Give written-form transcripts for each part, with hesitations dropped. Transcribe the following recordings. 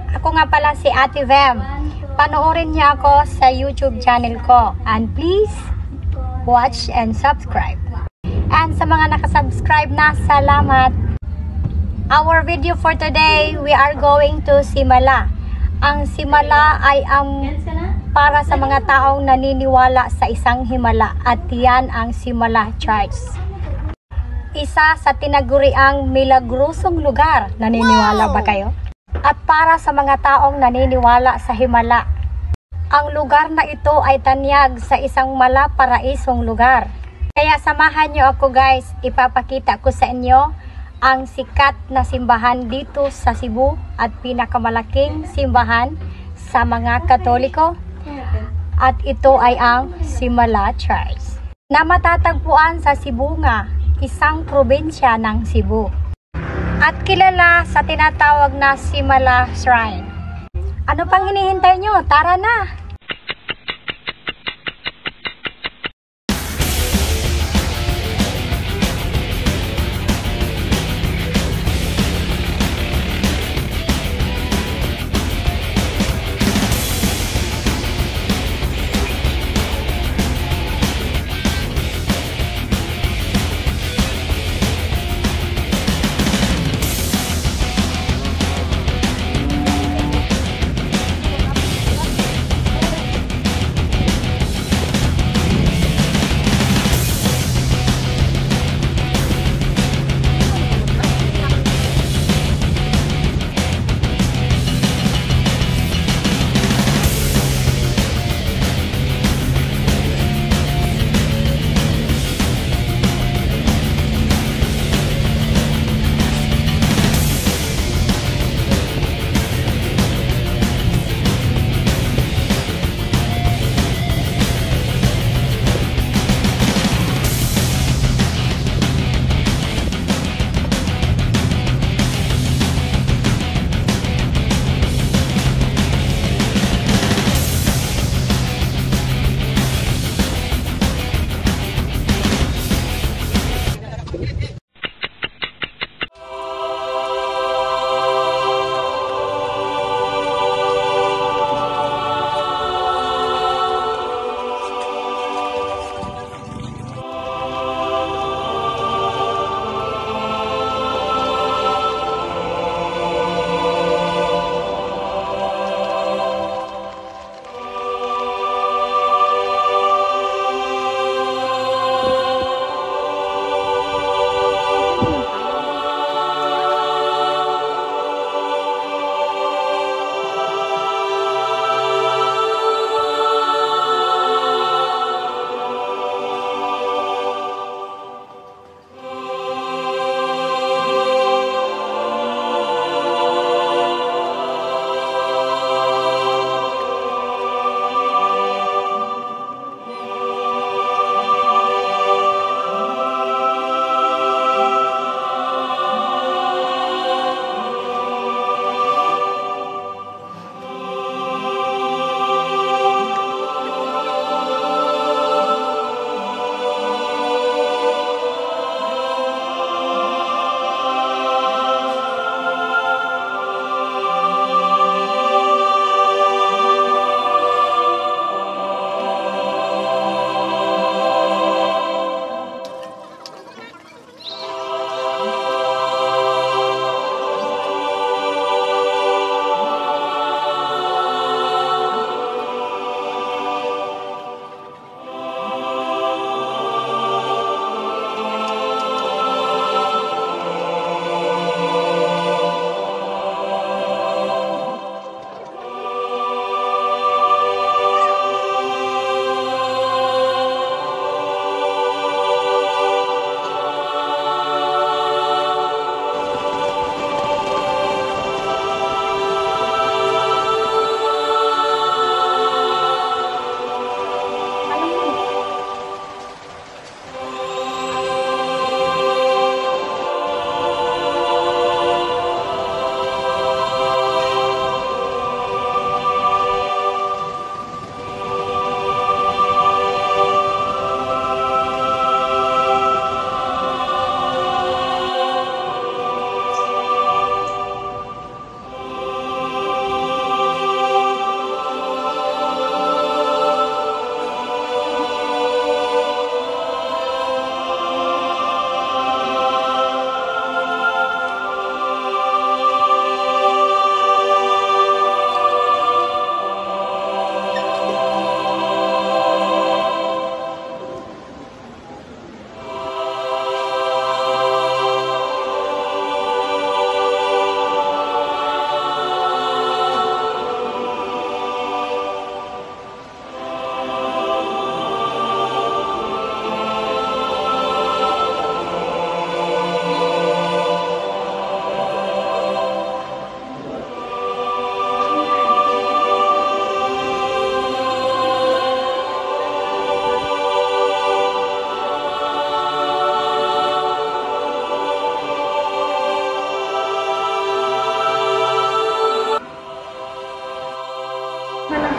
Ako nga pala si Ate Vem. Panoorin niyo ako sa YouTube channel ko. And please, watch and subscribe. And sa mga nakasubscribe na, salamat. Our video for today, we are going to Simala. Ang Simala ay ang para sa mga taong naniniwala sa isang himala. At yan ang Simala Church. Isa sa tinaguriang milagrosong lugar. Naniniwala ba kayo? At para sa mga taong naniniwala sa himala, ang lugar na ito ay tanyag sa isang malaparaisong lugar. Kaya samahan nyo ako guys, ipapakita ko sa inyo ang sikat na simbahan dito sa Cebu at pinakamalaking simbahan sa mga Katoliko. At ito ay ang Simala Church na matatagpuan sa Sibunga, isang probinsya ng Cebu. At kilala sa tinatawag na Simala Shrine. Ano pang hinihintay nyo? Tara na!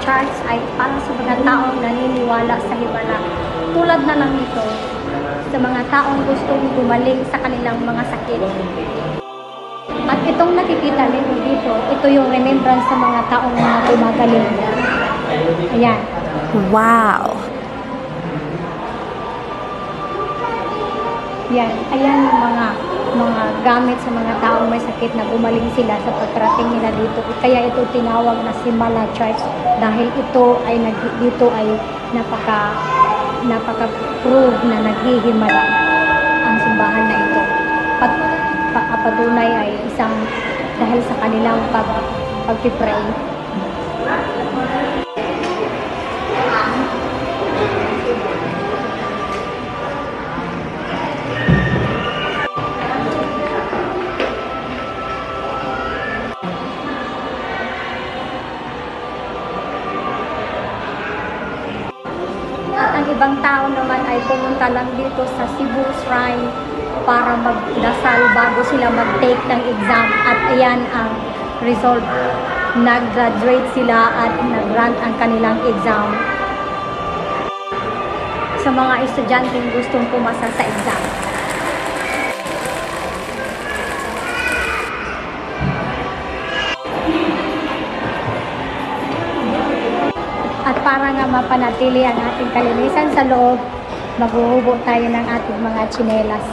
church ay para sa mga taong naniniwala sa Himala. Tulad na lang ito sa mga taong gustong gumaling sa kanilang mga sakit. At itong nakikita ninyo dito, ito yung remembrance sa mga taong mga gumagaling. Ayan. Wow! Yan, ayan yung mga gamit sa mga taong may sakit na gumaling sila sa pagkarating nila dito. Kaya ito tinawag na Simala Church dahil dito ay napaka-prove na naghihimala ang simbahan na ito. Patunay ay isang dahil sa kanilang pag-pray. Ang ibang tao naman ay pumunta lang dito sa Cebu Shrine para magdasal bago sila mag-take ng exam. At ayan ang result. Nag-graduate sila at nag-rank ang kanilang exam. Sa mga estudyanteng gustong pumasa sa exam. At para nga mapanatili ang ating kalinisan sa loob, maghuhubo tayo ng ating mga tsinelas.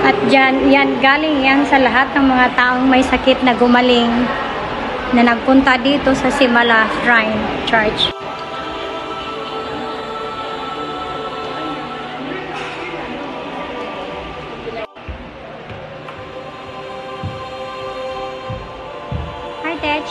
At yan galing yan sa lahat ng mga taong may sakit na gumaling na nagpunta dito sa Simala Shrine Church. Hi, Tej.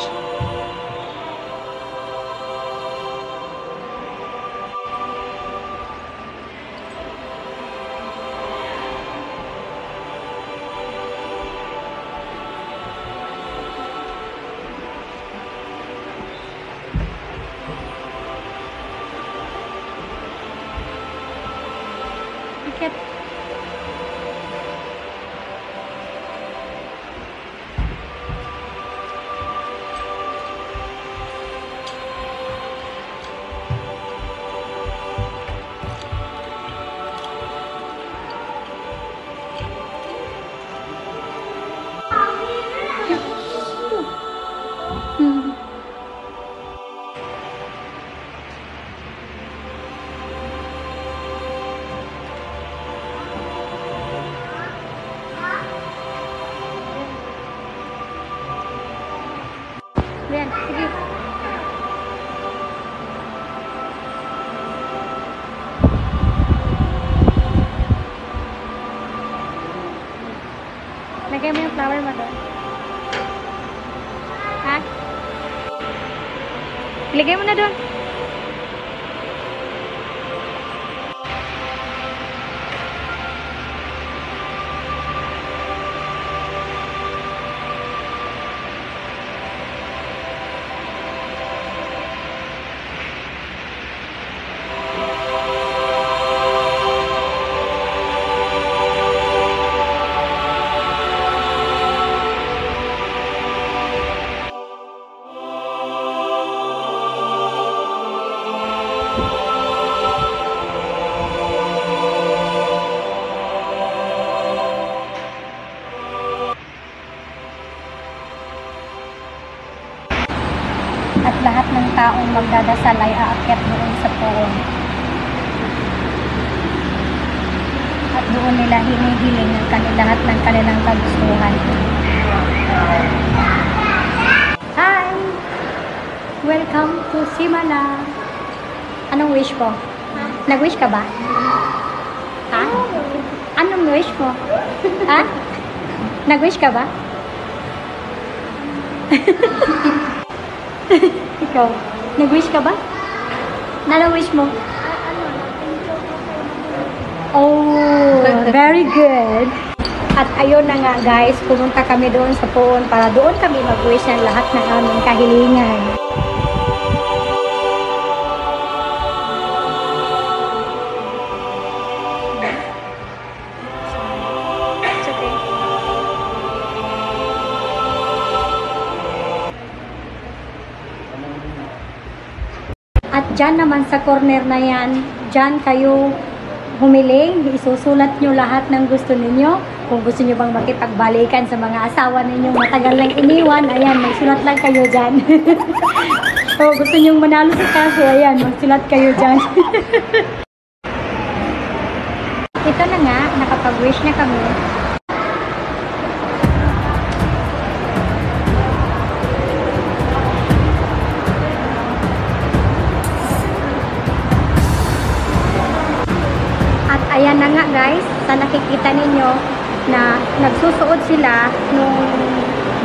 Bakit? Yan, sige. Lagay mo yung flower mo doon. Ha? Ilagay mo na doon. At lahat ng taong magdadasal ay aakyat doon sa puon. At doon nila hinihiling ang lahat ng kanilang kagustuhan. Hi! Welcome to Simala. Anong wish mo? Nag-wish ka ba? Ha? Anong wish mo? Ha? Nag-wish ka ba? Ikaw, nag-wish ka ba? Anong wish mo? Oh, very good. At ayun na nga guys, pumunta kami doon sa puon para doon kami mag-wish ng lahat ng aming kahilingan. At dyan naman sa corner na yan, dyan kayo humiling, isusulat nyo lahat ng gusto ninyo. Kung gusto nyo bang makipagbalikan sa mga asawa ninyong matagal lang iniwan, ayan, magsulat lang kayo dyan. O gusto nyo manalo sa kaso, ayan, magsulat kayo dyan. Ito na nga, nakapag-wish na kami. At ayan na nga guys, sa nakikita ninyo na nagsusuot sila nung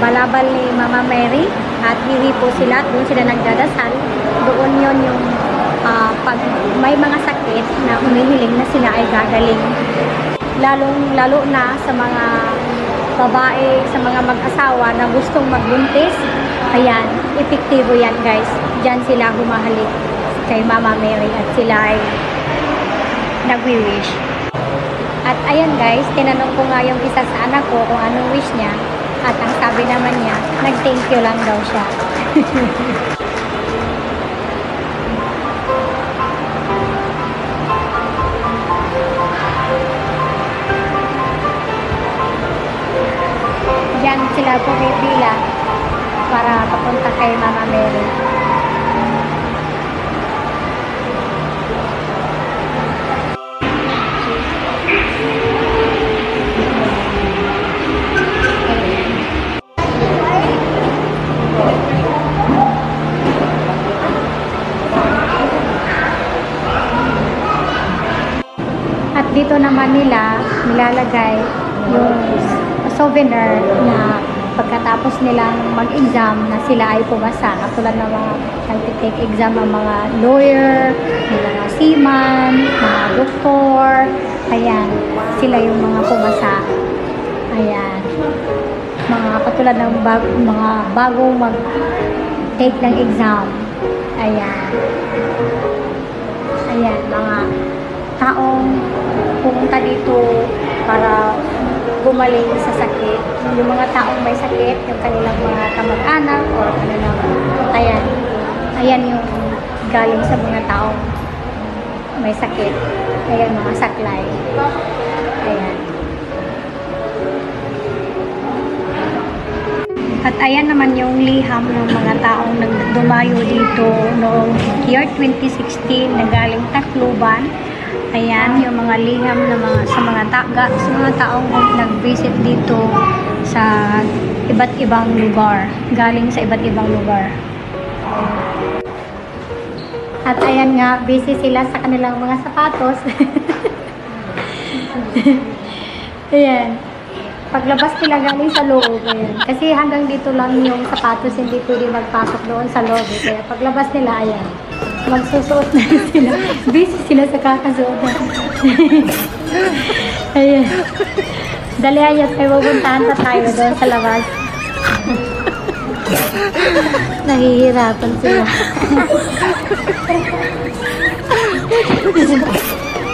balabal ni Mama Mary at hihipo sila at doon sila nagdadasal. Doon yon yung pag may mga sakit na humihiling na sila ay gagaling. Lalo na sa mga babae, sa mga mag-asawa na gustong magbuntis. Ayan, epektibo yan guys. Diyan sila humahalik kay Mama Mary at sila ay nagwi-wish. At ayan guys, tinanong ko nga yung isa sa anak ko kung anong wish niya. At ang sabi naman niya, nag-thank you lang daw siya. Diyan sila pumipila para papunta kay Mama Mary. At dito naman nila nilalagay yung souvenir na pagkatapos nilang mag-exam na sila ay pumasa. Katulad ng mga nag-take exam ng mga lawyer, mga seaman, mga doktor. Ayan, sila yung mga pumasa. Ayan. Mga katulad ng mga bagong mag-take ng exam. Ayan. Ayan, mga taong pumunta dito para gumaling sa sakit. Yung mga taong may sakit, yung kanilang mga kamag-anak or kanilang, ayan yung galing sa mga taong may sakit. Ayan, mga saklay. Ayan. At ayan naman yung liham ng mga taong nagdumayo dito noong year 2016 na galing Tacloban. Ayan, yung mga liham na sa mga taong nag-visit dito sa iba't ibang lugar, galing sa iba't ibang lugar. At ayan nga, busy sila sa kanilang mga sapatos. Ayan. Paglabas nila galing sa loob, ayan. Kasi hanggang dito lang yung sapatos, hindi pwede magpasok doon sa loob. Kaya paglabas nila, ayan. Magsusuot na sila. Busy sila sa kakasuot. Ayan. Dali ayat, may pupuntahan pa tayo doon sa labas. Nahihirapan sila.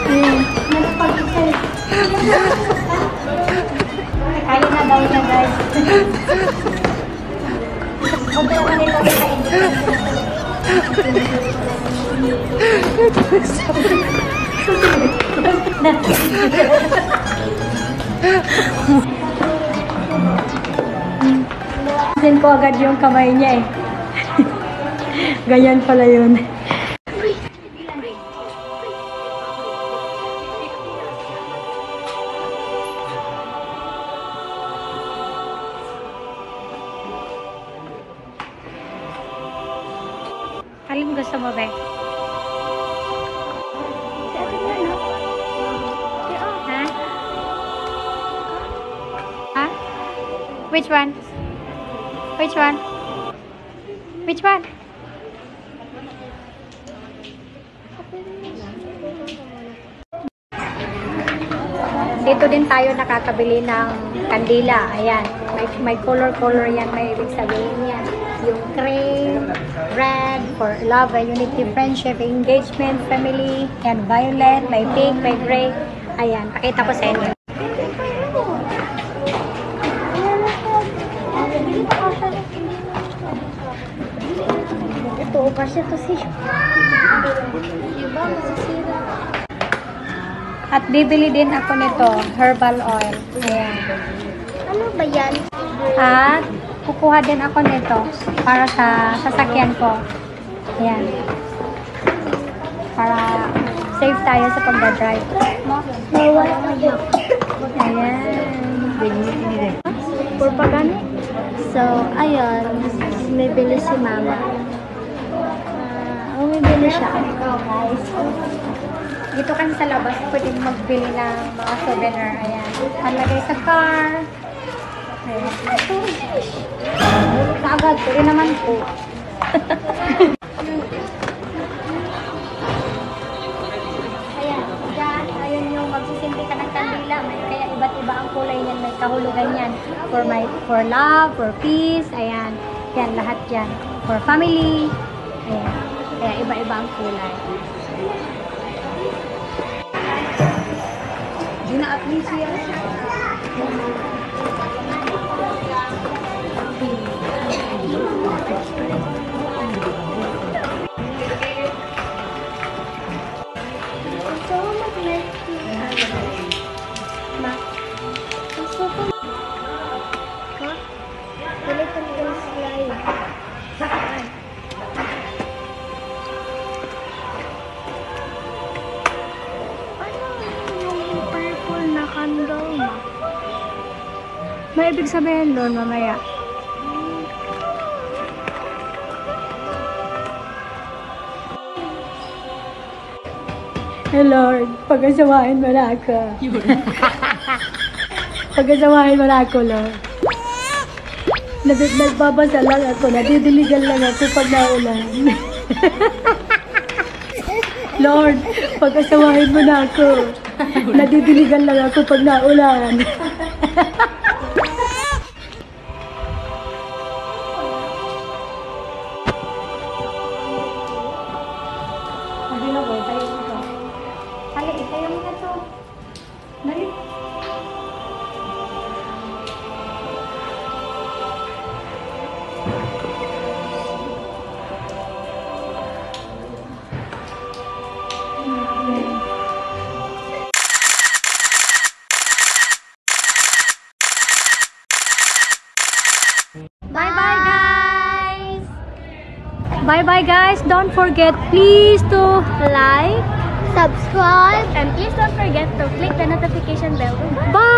Ayan. Kaya na daw na guys. Opo ka nila sa Sin ko agad yung kamay niya eh. Ganyan pala yun. Alin gusto mo, Bek? Ha? Ha? Which one? Which one? Which one? Dito din tayo nakakabili ng kandila. Ayan. May color-color yan. May ibig sabihin yan. Yung cream, red, for love, unity, friendship, engagement, family, and violet, may pink, may gray. Ayan, pakita ko sa inyo. Ito, kasi ito siya. Diba, masisira. At bibili din ako nito, herbal oil. Ayan. Ano ba yan? At kukuha din ako nito para sa sasakyan ko. Ayan. Para safe tayo sa pagdadrive. Ayan. For pagani? So, ayun. May bili si mama. Umibili siya. Dito kasi sa labas, pwede magbili ng mga souvenir. Ayan. Palagay sa car. Ayan. Sa agad, pwede naman po. Ayan. Diyan, ayun yung magsisimple ka ng kandila. Kaya iba't iba ang kulay niyan. May kahulugan yan. For love, for peace. Ayan. Yan, lahat yan. For family. Ayan. Kaya iba-iba ang kulay. At least yan. Gusto ko mag-let ma. Gusto ko ha? Balik ka ng slide. May ibig sabihin doon mamaya. Hey Lord, pag-asawain mo na ako. Pag-asawain mo na ako, Lord. Nagbabasa lang ako, nadidiligan lang ako pag naulan. Lord, pag-asawain mo na ako. Nadidiligan lang ako pag naulan. Bye-bye guys! Bye-bye guys! Don't forget please to Like, subscribe, and please don't forget to click the notification bell. Bye!